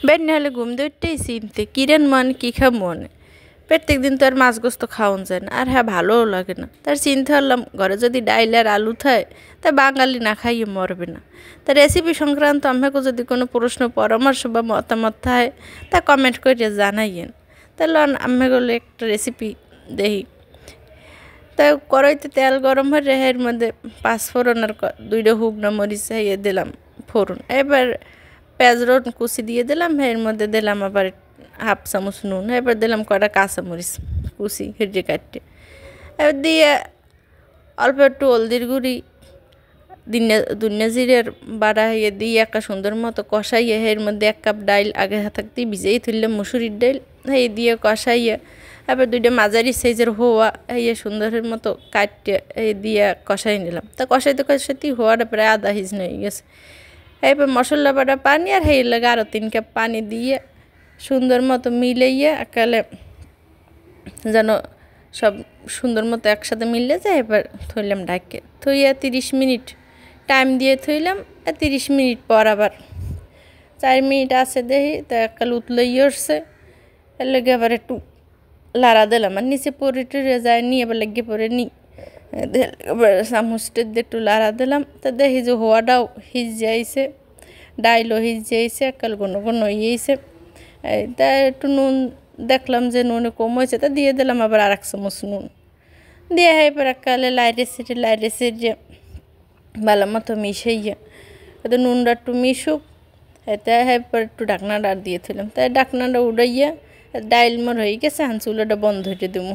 বের না হলে ঘুম ধরতেই চিনতে কিরেন মনে কী খা মনে প্রত্যেক দিন তো আর মাছ গোস্ত খাওয়ান যায় না আর হ্যাঁ ভালোও লাগে না তার চিন্তা করলাম ঘরে যদি ডাইল আর আলু থাকে তা বাঙালি না খাইয়ে মরবে না তা রেসিপি সংক্রান্ত আমাকে যদি কোনো প্রশ্ন পরামর্শ বা মতামত থাকে তা কমেন্ট করে জানাইয়েন তাহলে আমাকে একটা রেসিপি দেখি তাই কড়াইতে তেল গরম হয়ে এর মধ্যে পাঁচফোড়ন আর দুইটা শুকনো মরিচ দিয়ে দিলাম ফোড়ন এবার পেঁয়াজ রসুন কুচি দিয়ে দিলাম এর মধ্যে দিলাম আবার হাফ চামচ নুন এবার দিলাম কয়টা কাঁচামরিচ কুচি হেঁটে কাটতে এবার দিয়ে অল্প একটু হলদির গুঁড়ি ধনিয়া জিরের বাড়া দিয়ে একটা সুন্দর মতো কষাইয়ে এর মধ্যে 1 কাপ ডাইল আগে থাকতেই ভিজেই তুললাম মুসুরির ডাইল এই দিয়ে কষাইয়ে এবার দুইটা মাঝারি সাইজের হওয়া এই সুন্দরের মতো কাটতে এই দিয়ে কষাই নিলাম তা কষাইতে কষাইতেই হওয়াটা প্রায় আধা হিজন হয়ে গেছে এবার মশলা বাটা পানি আর এই লাগে আরও 3 কাপ পানি দিয়ে সুন্দর মতো মিলাইয়ে একালে যেন সব সুন্দর মতো একসাথে মিলে যায় এবার থইলাম ঢাকে থইয়া 30 মিনিট টাইম দিয়ে থইলাম 30 মিনিট পর আবার 4 মিনিট আছে দেখি তা একাল উতলই উঠছে এর লাগে আবার একটু লাড়া দিলাম আর নিচে পরে টরে যায় নিয়ে এবার লেগে পরে এবার চামচটা দিয়ে একটু লাড়া দিলাম তা দেখি যে হওয়াটাও হিজে আইছে ডাইলও হিজে আইছে একাল ঘন ইয়েছে তা একটু নুন দেখলাম যে নুনে কম হয়েছে তা দিয়ে দিলাম আবার আর 1 চামচ নুন দিয়ে এবার একালে লাইরে সেটে ভালো মতো মিশাইয়া এতে নুনটা একটু মিশুক এতে এরপর একটু ঢাকনাটা দিয়ে দিলাম তাই ঢাকনাটা উড়াইয়া ডাইল মোর হয়ে গেছে চুলাটা বন্ধ হইতে দেবো।